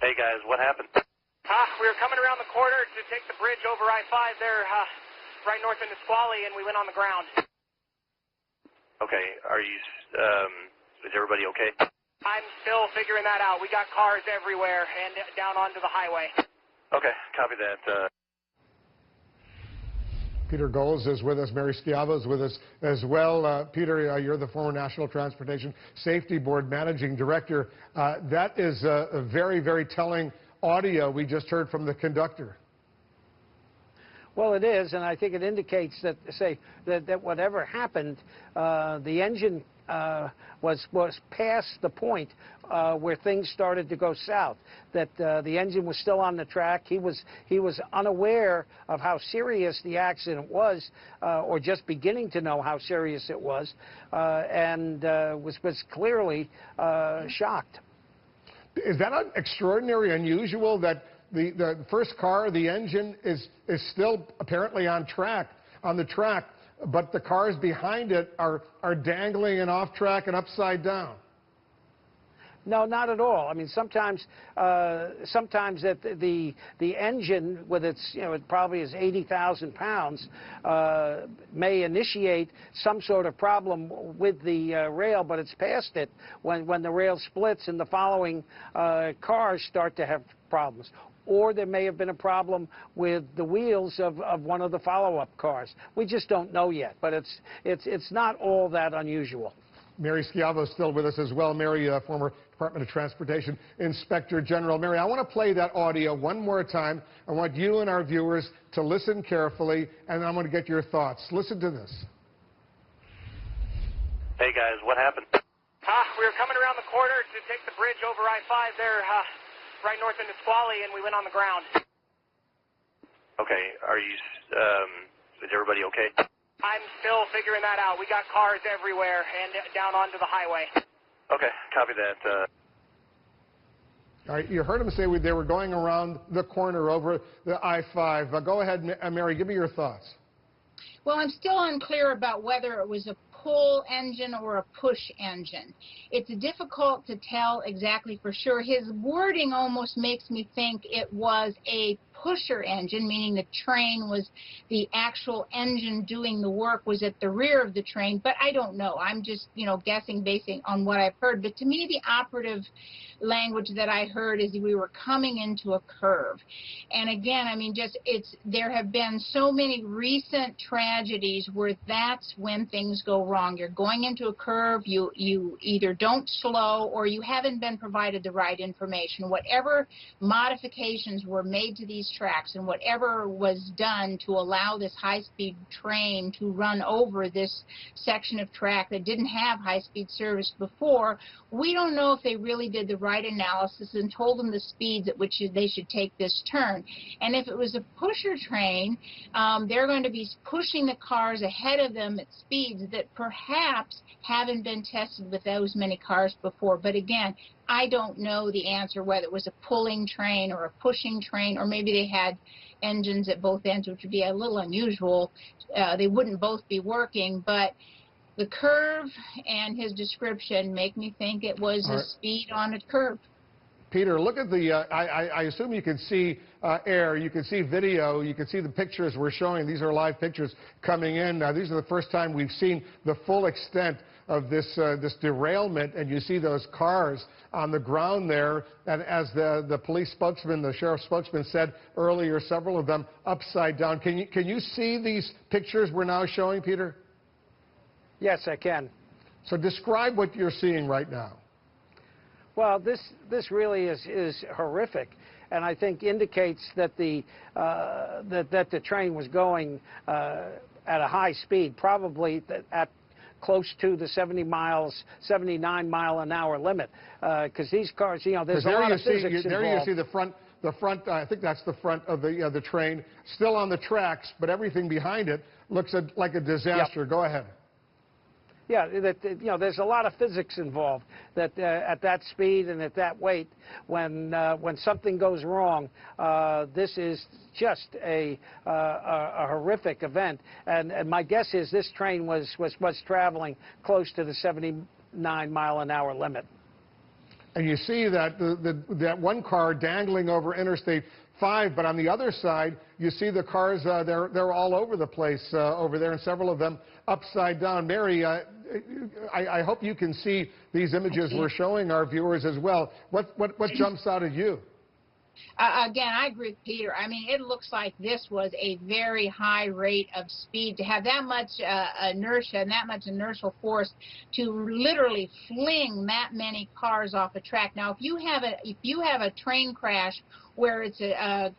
Hey guys, what happened? We were coming around the corner to take the bridge over I-5 there, right north into Squally, and we went on the ground. Okay, is everybody okay? I'm still figuring that out. We got cars everywhere and down onto the highway. Okay, copy that. Peter Goles is with us. Mary Schiavo is with us as well. Peter, you're the former National Transportation Safety Board Managing Director. That is a very, very telling audio we just heard from the conductor. Well, it is, and I think it indicates that, that whatever happened, the engine was past the point where things started to go south. That the engine was still on the track. He was unaware of how serious the accident was, or just beginning to know how serious it was, and was clearly shocked. Is that extraordinary, unusual that the first car, the engine, is still apparently on the track, but the cars behind it are dangling and off track and upside down? No, not at all. I mean, sometimes that the engine, with its, it probably is 80,000 pounds, may initiate some sort of problem with the rail, but it's past it when the rail splits and the following cars start to have problems. Or there may have been a problem with the wheels of one of the follow-up cars. We just don't know yet, but it's not all that unusual. Mary Schiavo is still with us as well. Mary, former Department of Transportation Inspector General. Mary, I want to play that audio one more time. I want you and our viewers to listen carefully, and I'm going to get your thoughts. Listen to this. Hey guys, what happened? We were coming around the corner to take the bridge over I-5 there, right north into Squally, and we went on the ground. Okay, is everybody okay? I'm still figuring that out. We got cars everywhere and down onto the highway. Okay, copy that. All right, you heard him say they were going around the corner over the I-5. Go ahead, Mary, give me your thoughts. Well, I'm still unclear about whether it was a pull engine or a push engine. It's difficult to tell exactly for sure. His wording almost makes me think it was a pusher engine, meaning the train was the actual engine doing the work was at the rear of the train, but I don't know. I'm just, guessing based on what I've heard. But to me, the operative language that I heard is we were coming into a curve. And again, I mean, there have been so many recent tragedies where that's when things go wrong. You're going into a curve, you either don't slow or you haven't been provided the right information. Whatever modifications were made to these tracks and whatever was done to allow this high-speed train to run over this section of track that didn't have high-speed service before, we don't know if they really did the right analysis and told them the speeds at which they should take this turn. And if it was a pusher train, they're going to be pushing the cars ahead of them at speeds that perhaps haven't been tested with those many cars before. But again, I don't know the answer, whether it was a pulling train or a pushing train, or maybe they had engines at both ends, which would be a little unusual. They wouldn't both be working, but the curve and his description make me think it was a speed on a curve. Peter, look at the, I assume you can see air, you can see video, you can see the pictures we're showing. These are live pictures coming in. These are the first time we've seen the full extent of this derailment, and you see those cars on the ground there, and as the police spokesman, the sheriff's spokesman said earlier, several of them upside down. Can you see these pictures we're now showing, Peter? Yes, I can. So describe what you're seeing right now. Well, this really is horrific, and I think indicates that the train was going at a high speed, probably at close to the 79 mile an hour limit, because these cars, there's a lot of physics involved. There you see the front. I think that's the front of the train, still on the tracks, but everything behind it looks like a disaster. Yep. Go ahead. Yeah, there's a lot of physics involved. That at that speed and at that weight, when something goes wrong, this is just a horrific event. And my guess is this train was traveling close to the 79 mile an hour limit. And you see that that one car dangling over Interstate 5, but on the other side, you see the cars, they're all over the place over there, and several of them upside down. Mary, I hope you can see these images we're showing our viewers as well. What jumps out at you? Again, I agree with Peter. I mean, it looks like this was a very high rate of speed. To have that much inertia and that much inertial force to literally fling that many cars off a track. Now, if you have a train crash where it's a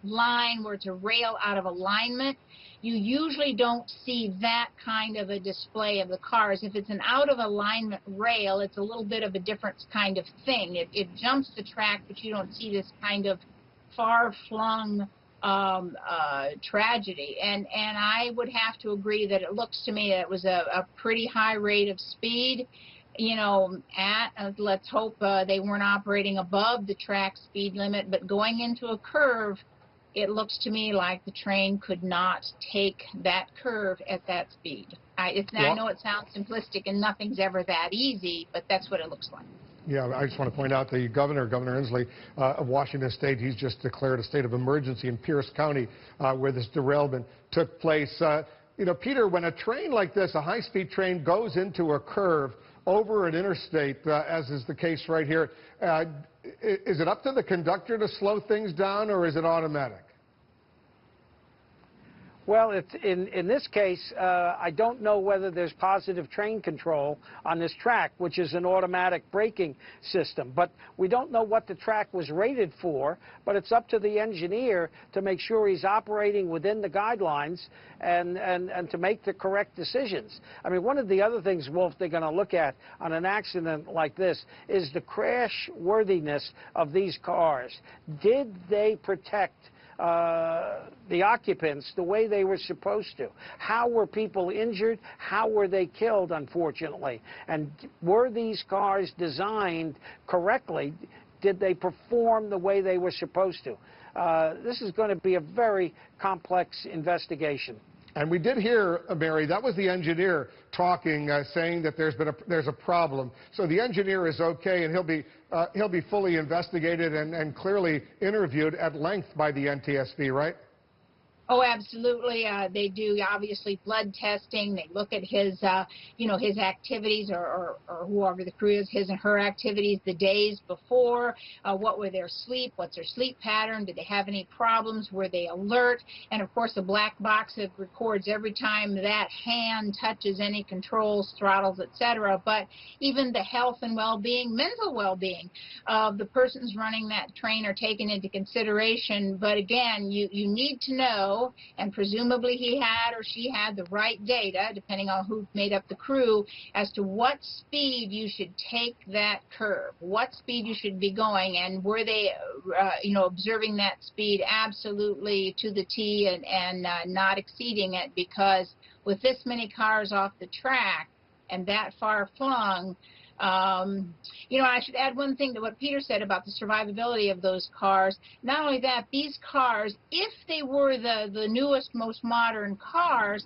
line, where it's a rail out of alignment, you usually don't see that kind of a display of the cars. If it's an out-of-alignment rail, it's a little bit of a different kind of thing. It jumps the track, but you don't see this kind of far-flung tragedy. And I would have to agree that it looks to me that it was a pretty high rate of speed. You know, let's hope they weren't operating above the track speed limit, but going into a curve, it looks to me like the train could not take that curve at that speed. I know it sounds simplistic and nothing's ever that easy, but that's what it looks like. Yeah, I just want to point out the Governor Inslee of Washington State, he's just declared a state of emergency in Pierce County where this derailment took place. You know, Peter, when a train like this, a high-speed train, goes into a curve over an interstate, as is the case right here, is it up to the conductor to slow things down, or is it automatic? Well, in this case, I don't know whether there's positive train control on this track, which is an automatic braking system. But we don't know what the track was rated for, but it's up to the engineer to make sure he's operating within the guidelines and to make the correct decisions. I mean, one of the other things, Wolf, they're going to look at on an accident like this is the crash worthiness of these cars. Did they protect the occupants the way they were supposed to? How were people injured? How were they killed, unfortunately? And were these cars designed correctly? Did they perform the way they were supposed to? This is going to be a very complex investigation. And we did hear, Mary, that was the engineer talking, saying that there's a problem. So the engineer is okay, and he'll be fully investigated and clearly interviewed at length by the NTSB, right? Oh, absolutely. They do, obviously, blood testing. They look at his, his activities or whoever the crew is, his and her activities the days before. What were their sleep? What's their sleep pattern? Did they have any problems? Were they alert? And, of course, the black box that records every time that hand touches any controls, throttles, etc. But even the health and well-being, mental well-being of the persons running that train are taken into consideration. But, again, you need to know, and presumably he had or she had the right data, depending on who made up the crew, as to what speed you should take that curve, what speed you should be going, and were they, observing that speed absolutely to the T and not exceeding it, because with this many cars off the track and that far flung, I should add one thing to what Peter said about the survivability of those cars. Not only that, these cars, if they were the newest, most modern cars,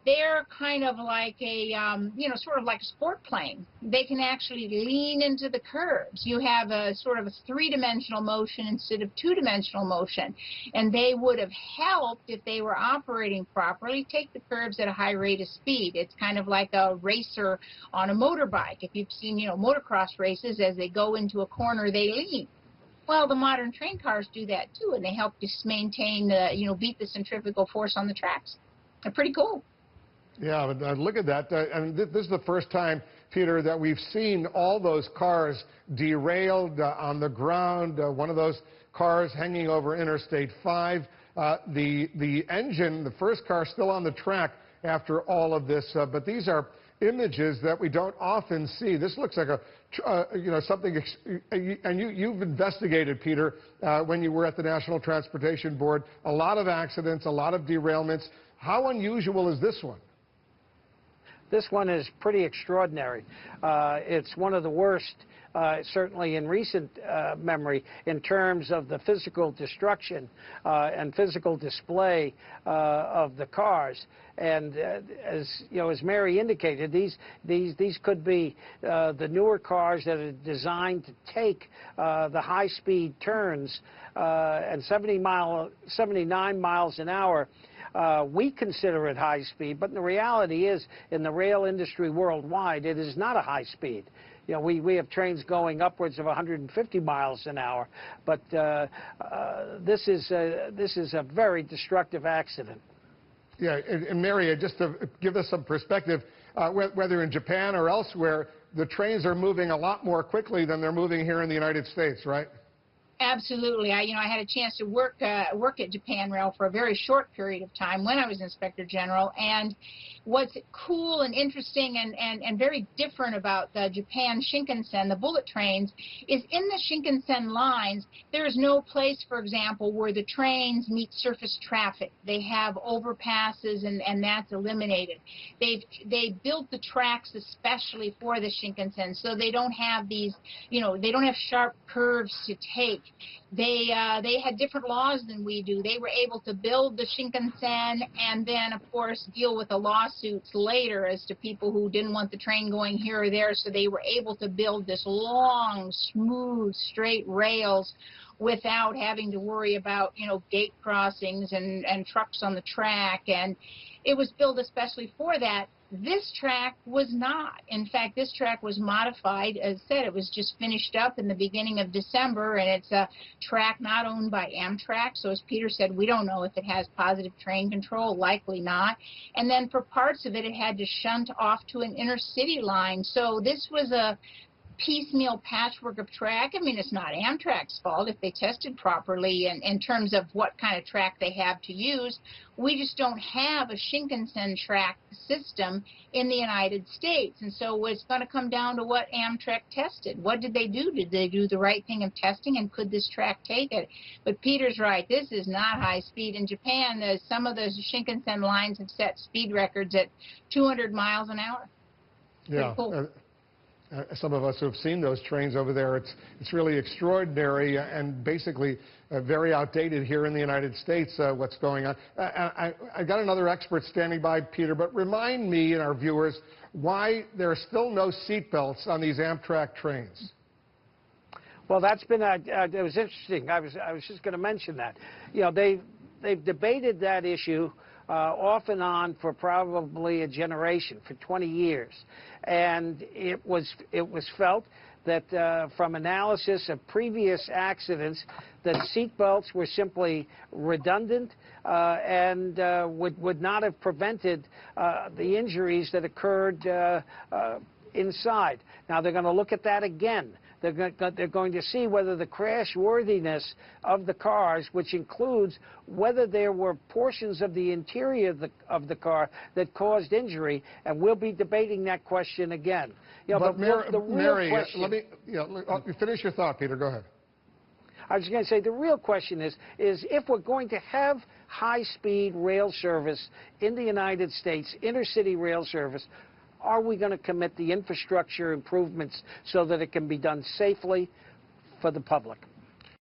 they're kind of like a, sort of like a sport plane. They can actually lean into the curves. You have a sort of a three-dimensional motion instead of two-dimensional motion. And they would have helped, if they were operating properly, take the curves at a high rate of speed. It's kind of like a racer on a motorbike. If you've seen, motocross races, as they go into a corner, they lean. Well, the modern train cars do that too, and they help to maintain, beat the centrifugal force on the tracks. They're pretty cool. Yeah, but look at that. And this is the first time, Peter, that we've seen all those cars derailed on the ground. One of those cars hanging over Interstate 5. The engine, the first car, still on the track after all of this. But these are images that we don't often see. This looks like something. And you've investigated, Peter, when you were at the National Transportation Board. A lot of accidents, a lot of derailments. How unusual is this one? This one is pretty extraordinary. It's one of the worst certainly in recent memory, in terms of the physical destruction and physical display of the cars. And as you know, as Mary indicated, these could be the newer cars that are designed to take the high-speed turns and 79 miles an hour. We consider it high speed, but the reality is, in the rail industry worldwide, it is not a high speed. You know, we have trains going upwards of 150 miles an hour, but this is a very destructive accident. Yeah, and Mary, just to give us some perspective, whether in Japan or elsewhere, the trains are moving a lot more quickly than they're moving here in the United States, right? Absolutely. I had a chance to work at Japan Rail for a very short period of time when I was Inspector General. And what's cool and interesting and very different about the Japan Shinkansen, the bullet trains, is in the Shinkansen lines, there is no place, for example, where the trains meet surface traffic. They have overpasses, and that's eliminated. They built the tracks especially for the Shinkansen, so they don't have these, they don't have sharp curves to take. They had different laws than we do. They were able to build the Shinkansen and then, of course, deal with the lawsuits later as to people who didn't want the train going here or there. So they were able to build this long, smooth, straight rails without having to worry about, gate crossings and trucks on the track. And it was built especially for that. This track was not. In fact, this track was modified. As I said, it was just finished up in the beginning of December, and it's a track not owned by Amtrak. So as Peter said, we don't know if it has positive train control, likely not. And then for parts of it, it had to shunt off to an inner city line. So this was a piecemeal patchwork of track. I mean, it's not Amtrak's fault if they tested properly in terms of what kind of track they have to use. We just don't have a Shinkansen track system in the United States. And so it's going to come down to what Amtrak tested. What did they do? Did they do the right thing of testing, and could this track take it? But Peter's right. This is not high speed. In Japan, some of those Shinkansen lines have set speed records at 200 miles an hour. Yeah. Cool. Some of us who have seen those trains over there, it's really extraordinary and basically very outdated here in the United States, what's going on. I got another expert standing by, Peter, but remind me and our viewers why there are still no seat belts on these Amtrak trains. Well, that's been it was interesting. I was just going to mention that. They've debated that issue off and on for probably a generation, for 20 years. And it was felt that from analysis of previous accidents, that seat belts were simply redundant and would not have prevented the injuries that occurred inside. Now, they're going to look at that again. They're going to see whether the crash worthiness of the cars, which includes whether there were portions of the interior of the car that caused injury, and we'll be debating that question again. But Mary, let me finish your thought, Peter. Go ahead. I was going to say the real question is if we're going to have high-speed rail service in the United States, intercity rail service, are we going to commit the infrastructure improvements so that it can be done safely for the public?